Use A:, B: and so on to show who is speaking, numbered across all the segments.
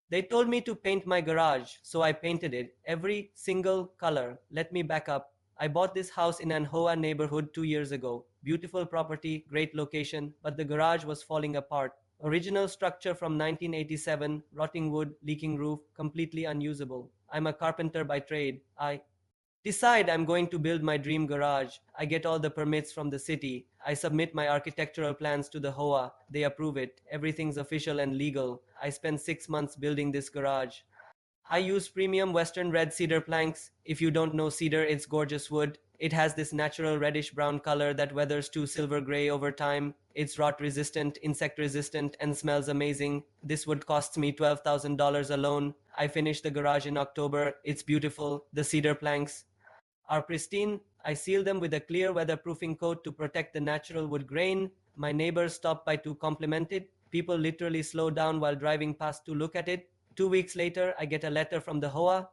A: They told me to paint my garage, so I painted it, every single color. Let me back up. I bought this house in an HOA neighborhood 2 years ago. Beautiful property, great location, but the garage was falling apart. Original structure from 1987, rotting wood, leaking roof, completely unusable. I'm a carpenter by trade. I decide I'm going to build my dream garage. I get all the permits from the city. I submit my architectural plans to the HOA. They approve it. Everything's official and legal. I spent 6 months building this garage. I use premium Western red cedar planks. If you don't know cedar, it's gorgeous wood. It has this natural reddish brown color that weathers to silver gray over time. It's rot resistant, insect resistant, and smells amazing. This wood costs me $12,000 alone. I finished the garage in October. It's beautiful. The cedar planks are pristine. I seal them with a clear weatherproofing coat to protect the natural wood grain. My neighbors stop by to compliment it. People literally slow down while driving past to look at it. 2 weeks later, I get a letter from the HOA.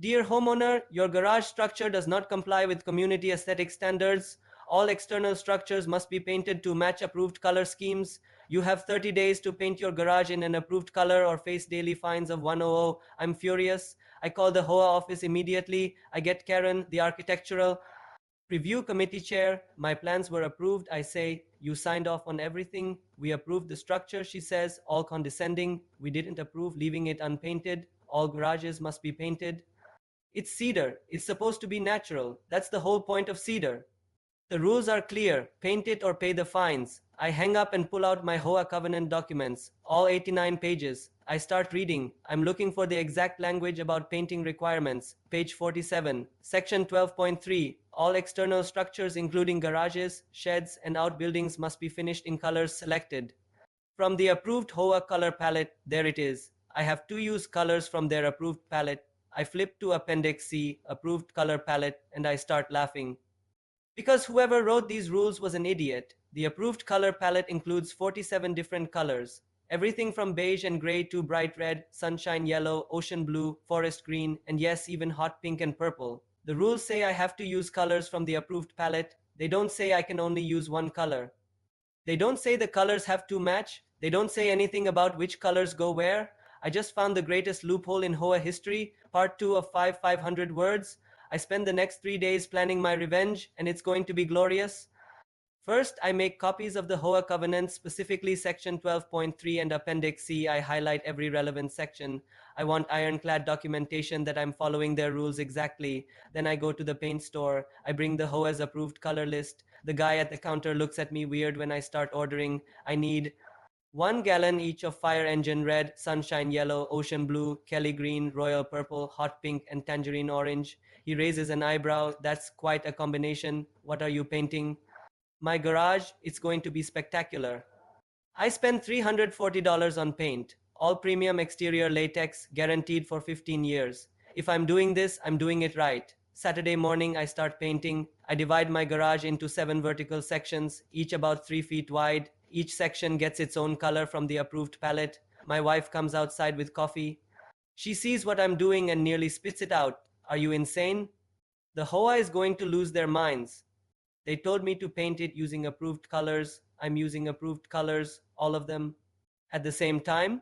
A: Dear homeowner, your garage structure does not comply with community aesthetic standards. All external structures must be painted to match approved color schemes. You have 30 days to paint your garage in an approved color or face daily fines of 100. I'm furious. I call the HOA office immediately. I get Karen, the architectural review committee chair. My plans were approved. I say, you signed off on everything. We approved the structure, she says, all condescending. We didn't approve leaving it unpainted. All garages must be painted. It's cedar. It's supposed to be natural. That's the whole point of cedar. The rules are clear. Paint it or pay the fines. I hang up and pull out my HOA covenant documents, all 89 pages. I start reading. I'm looking for the exact language about painting requirements. Page 47, section 12.3. All external structures including garages, sheds, and outbuildings must be finished in colors selected from the approved HOA color palette. There it is. I have to use colors from their approved palette. I flip to Appendix C, approved color palette, and I start laughing. Because whoever wrote these rules was an idiot. The approved color palette includes 47 different colors. Everything from beige and gray to bright red, sunshine yellow, ocean blue, forest green, and yes, even hot pink and purple. The rules say I have to use colors from the approved palette. They don't say I can only use one color. They don't say the colors have to match. They don't say anything about which colors go where. I just found the greatest loophole in HOA history, part 2 of 500 words. I spend the next 3 days planning my revenge, and it's going to be glorious. First, I make copies of the HOA covenant, specifically section 12.3 and appendix C. I highlight every relevant section. I want ironclad documentation that I'm following their rules exactly. Then I go to the paint store. I bring the HOA's approved color list. The guy at the counter looks at me weird when I start ordering. I need 1 gallon each of fire engine red, sunshine yellow, ocean blue, Kelly green, royal purple, hot pink, and tangerine orange. He raises an eyebrow. That's quite a combination. What are you painting? My garage, it's going to be spectacular. I spent $340 on paint, all premium exterior latex, guaranteed for 15 years. If I'm doing this, I'm doing it right. Saturday morning, I start painting. I divide my garage into 7 vertical sections, each about 3 feet wide. Each section gets its own color from the approved palette. My wife comes outside with coffee. She sees what I'm doing and nearly spits it out. Are you insane? The HOA is going to lose their minds. They told me to paint it using approved colors. I'm using approved colors, all of them. At the same time,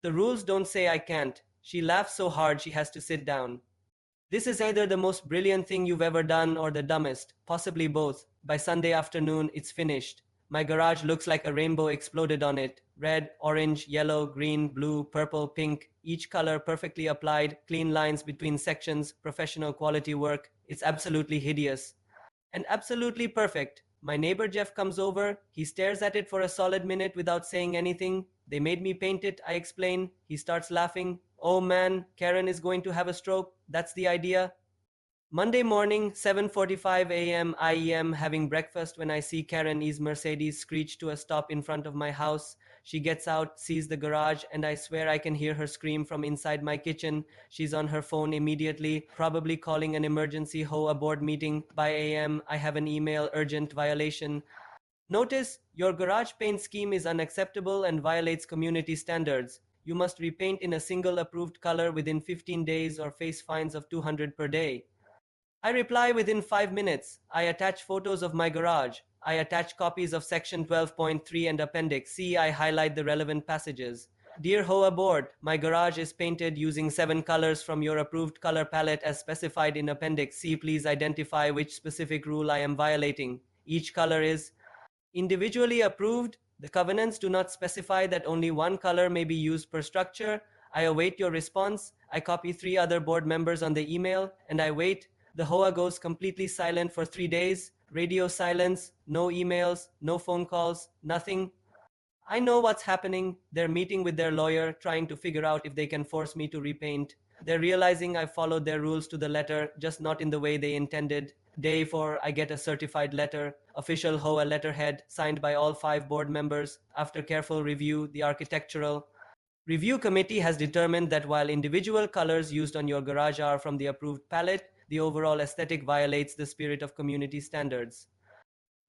A: the rules don't say I can't. She laughs so hard she has to sit down. This is either the most brilliant thing you've ever done or the dumbest, possibly both. By Sunday afternoon, it's finished. My garage looks like a rainbow exploded on it. Red, orange, yellow, green, blue, purple, pink. Each color perfectly applied, clean lines between sections, professional quality work. It's absolutely hideous. And absolutely perfect. My neighbor Jeff comes over. He stares at it for a solid minute without saying anything. They made me paint it, I explain. He starts laughing. Oh man, Karen is going to have a stroke. That's the idea. Monday morning, 7:45 a.m. I am having breakfast when I see Karen E's Mercedes screech to a stop in front of my house. She gets out, sees the garage, and I swear I can hear her scream from inside my kitchen. She's on her phone immediately, probably calling an emergency HOA board meeting. By a.m., I have an email, urgent violation. Notice, your garage paint scheme is unacceptable and violates community standards. You must repaint in a single approved color within 15 days or face fines of $200 per day. I reply within 5 minutes. I attach photos of my garage. I attach copies of section 12.3 and appendix C. I highlight the relevant passages. Dear HOA board, my garage is painted using 7 colors from your approved color palette as specified in Appendix C. Please identify which specific rule I am violating. Each color is individually approved. The covenants do not specify that only one color may be used per structure. I await your response. I copy 3 other board members on the email, and I wait. The HOA goes completely silent for 3 days. Radio silence, no emails, no phone calls, nothing. I know what's happening. They're meeting with their lawyer, trying to figure out if they can force me to repaint. They're realizing I've followed their rules to the letter, just not in the way they intended. Day 4, I get a certified letter, official HOA letterhead, signed by all 5 board members. After careful review, the architectural review committee has determined that while individual colors used on your garage are from the approved palette, the overall aesthetic violates the spirit of community standards.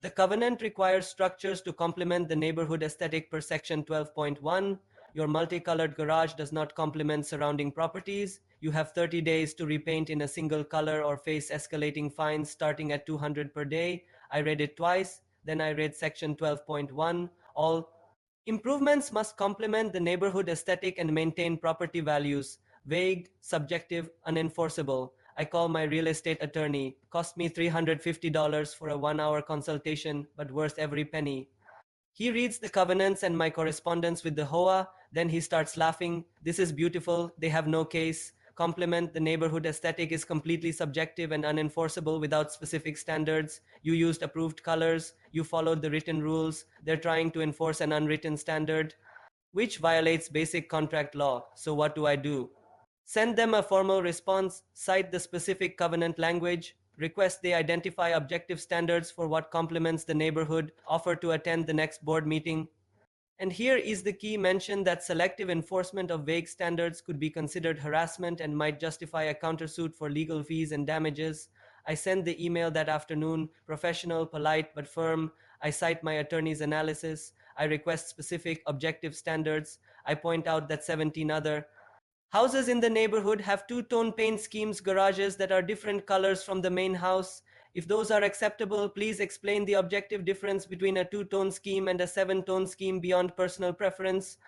A: The covenant requires structures to complement the neighborhood aesthetic per section 12.1. Your multicolored garage does not complement surrounding properties. You have 30 days to repaint in a single color or face escalating fines starting at 200 per day. I read it twice, then I read section 12.1. All improvements must complement the neighborhood aesthetic and maintain property values. Vague, subjective, unenforceable. I call my real estate attorney. Cost me $350 for a 1 hour consultation, but worth every penny. He reads the covenants and my correspondence with the HOA, then he starts laughing. This is beautiful, they have no case. Complement the neighborhood aesthetic is completely subjective and unenforceable without specific standards. You used approved colors, you followed the written rules, they're trying to enforce an unwritten standard, which violates basic contract law. So what do? Send them a formal response, cite the specific covenant language, request they identify objective standards for what complements the neighborhood, offer to attend the next board meeting. And here is the key: mention that selective enforcement of vague standards could be considered harassment and might justify a countersuit for legal fees and damages. I send the email that afternoon, professional, polite, but firm. I cite my attorney's analysis. I request specific, objective standards. I point out that 17 other houses in the neighborhood have two-tone paint schemes, garages that are different colors from the main house. If those are acceptable, please explain the objective difference between a two-tone scheme and a 7-tone scheme beyond personal preference.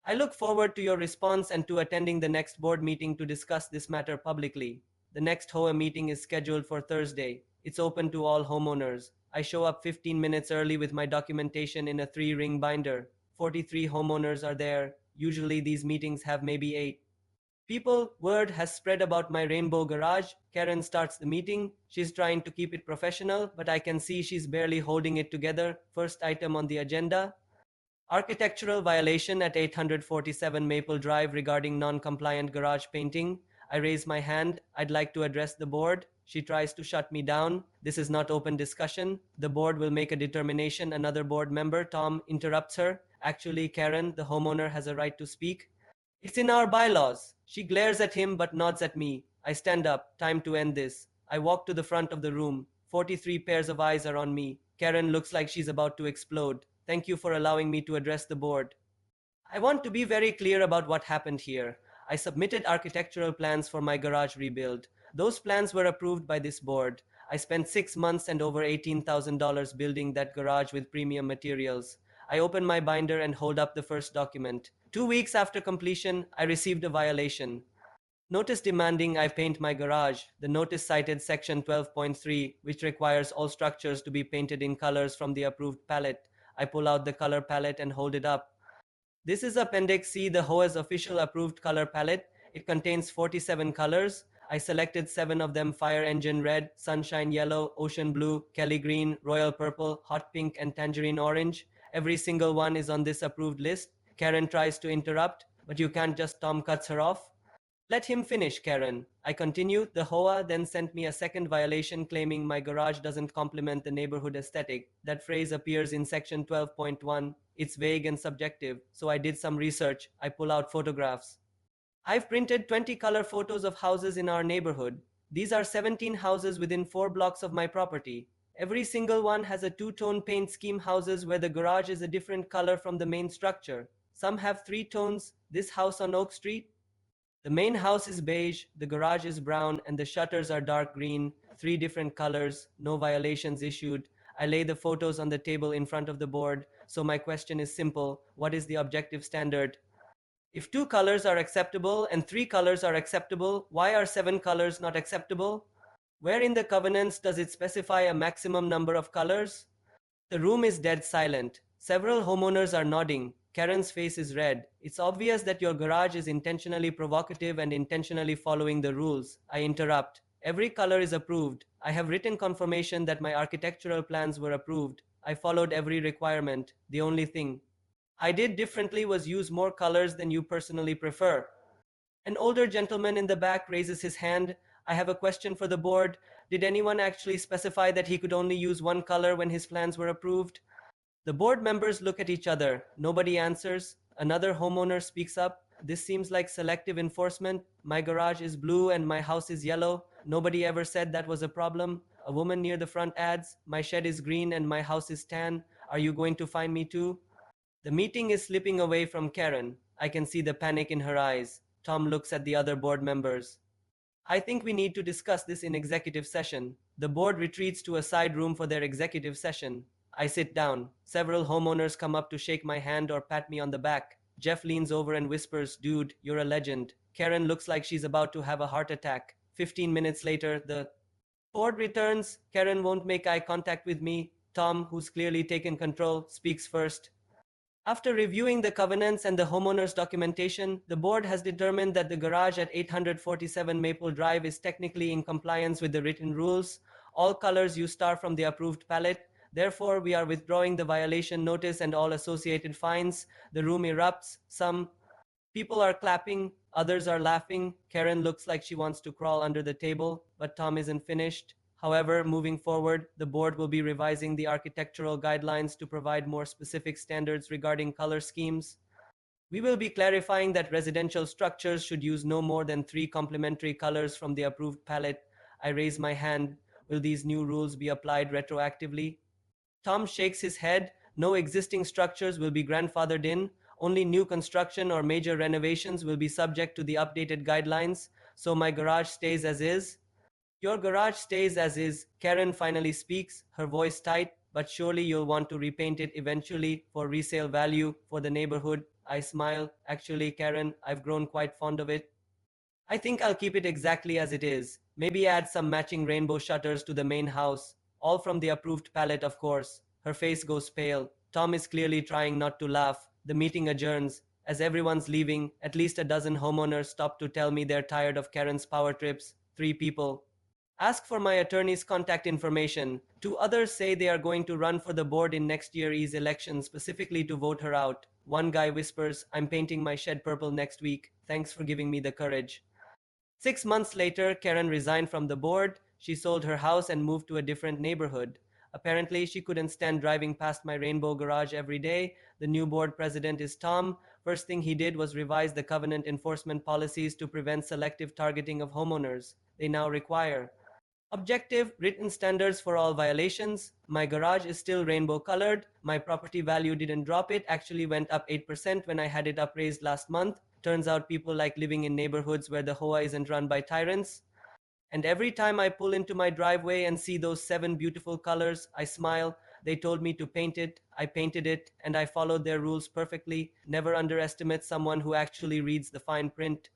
A: I look forward to your response and to attending the next board meeting to discuss this matter publicly. The next HOA meeting is scheduled for Thursday. It's open to all homeowners. I show up 15 minutes early with my documentation in a 3-ring binder. 43 homeowners are there. Usually these meetings have maybe 8 people. Word has spread about my rainbow garage. Karen starts the meeting. She's trying to keep it professional, but I can see she's barely holding it together. First item on the agenda: architectural violation at 847 Maple Drive regarding non-compliant garage painting. I raise my hand. I'd like to address the board. She tries to shut me down. This is not open discussion. The board will make a determination. Another board member, Tom, interrupts her. Actually, Karen, the homeowner has a right to speak. It's in our bylaws. She glares at him but nods at me. I stand up. Time to end this. I walk to the front of the room. 43 pairs of eyes are on me. Karen looks like she's about to explode. Thank you for allowing me to address the board. I want to be very clear about what happened here. I submitted architectural plans for my garage rebuild. Those plans were approved by this board. I spent 6 months and over $18,000 building that garage with premium materials. I open my binder and hold up the first document. 2 weeks after completion, I received a violation. Notice demanding I paint my garage. The notice cited section 12.3, which requires all structures to be painted in colors from the approved palette. I pull out the color palette and hold it up. This is Appendix C, the HOA's official approved color palette. It contains 47 colors. I selected 7 of them: fire engine red, sunshine yellow, ocean blue, Kelly green, royal purple, hot pink, and tangerine orange. Every single one is on this approved list. Karen tries to interrupt, but you can't just. Tom cuts her off. Let him finish, Karen. I continue. The HOA then sent me a second violation claiming my garage doesn't complement the neighborhood aesthetic. That phrase appears in section 12.1. It's vague and subjective, so I did some research. I pull out photographs. I've printed 20 color photos of houses in our neighborhood. These are 17 houses within 4 blocks of my property. Every single one has a two-tone paint scheme. Houses where the garage is a different color from the main structure. Some have 3 tones. This house on Oak Street, the main house is beige, the garage is brown, and the shutters are dark green. 3 different colors, no violations issued. I lay the photos on the table in front of the board. So my question is simple: what is the objective standard? If two colors are acceptable and three colors are acceptable, why are seven colors not acceptable? Where in the covenants does it specify a maximum number of colors? The room is dead silent. Several homeowners are nodding. Karen's face is red. It's obvious that your garage is intentionally provocative and intentionally following the rules. I interrupt. Every color is approved. I have written confirmation that my architectural plans were approved. I followed every requirement. The only thing I did differently was use more colors than you personally prefer. An older gentleman in the back raises his hand. I have a question for the board. Did anyone actually specify that he could only use one color when his plans were approved? The board members look at each other. Nobody answers. Another homeowner speaks up. This seems like selective enforcement. My garage is blue and my house is yellow. Nobody ever said that was a problem. A woman near the front adds, my shed is green and my house is tan. Are you going to fine me too? The meeting is slipping away from Karen. I can see the panic in her eyes. Tom looks at the other board members. I think we need to discuss this in executive session. The board retreats to a side room for their executive session. I sit down. Several homeowners come up to shake my hand or pat me on the back. Jeff leans over and whispers, dude, you're a legend. Karen looks like she's about to have a heart attack. 15 minutes later, the board returns. Karen won't make eye contact with me. Tom, who's clearly taken control, speaks first. After reviewing the covenants and the homeowner's documentation, the board has determined that the garage at 847 Maple Drive is technically in compliance with the written rules. All colors use star from the approved palette. Therefore, we are withdrawing the violation notice and all associated fines. The room erupts. Some people are clapping, others are laughing. Karen looks like she wants to crawl under the table, but Tom isn't finished. However, moving forward, the board will be revising the architectural guidelines to provide more specific standards regarding color schemes. We will be clarifying that residential structures should use no more than three complementary colors from the approved palette. I raise my hand. Will these new rules be applied retroactively? Tom shakes his head. No existing structures will be grandfathered in. Only new construction or major renovations will be subject to the updated guidelines. So my garage stays as is. Your garage stays as is. Karen finally speaks, her voice tight, but surely you'll want to repaint it eventually for resale value for the neighborhood. I smile. Actually, Karen, I've grown quite fond of it. I think I'll keep it exactly as it is. Maybe add some matching rainbow shutters to the main house. All from the approved palette, of course. Her face goes pale. Tom is clearly trying not to laugh. The meeting adjourns. As everyone's leaving, at least a dozen homeowners stop to tell me they're tired of Karen's power trips. 3 people ask for my attorney's contact information. 2 others say they are going to run for the board in next year's election specifically to vote her out. One guy whispers, I'm painting my shed purple next week. Thanks for giving me the courage. 6 months later, Karen resigned from the board. She sold her house and moved to a different neighborhood. Apparently, she couldn't stand driving past my rainbow garage every day. The new board president is Tom. First thing he did was revise the covenant enforcement policies to prevent selective targeting of homeowners. They now require objective, written standards for all violations. My garage is still rainbow colored. My property value didn't drop, it actually went up 8% when I had it appraised last month. Turns out people like living in neighborhoods where the HOA isn't run by tyrants. And every time I pull into my driveway and see those 7 beautiful colors, I smile. They told me to paint it. I painted it, and I followed their rules perfectly. Never underestimate someone who actually reads the fine print.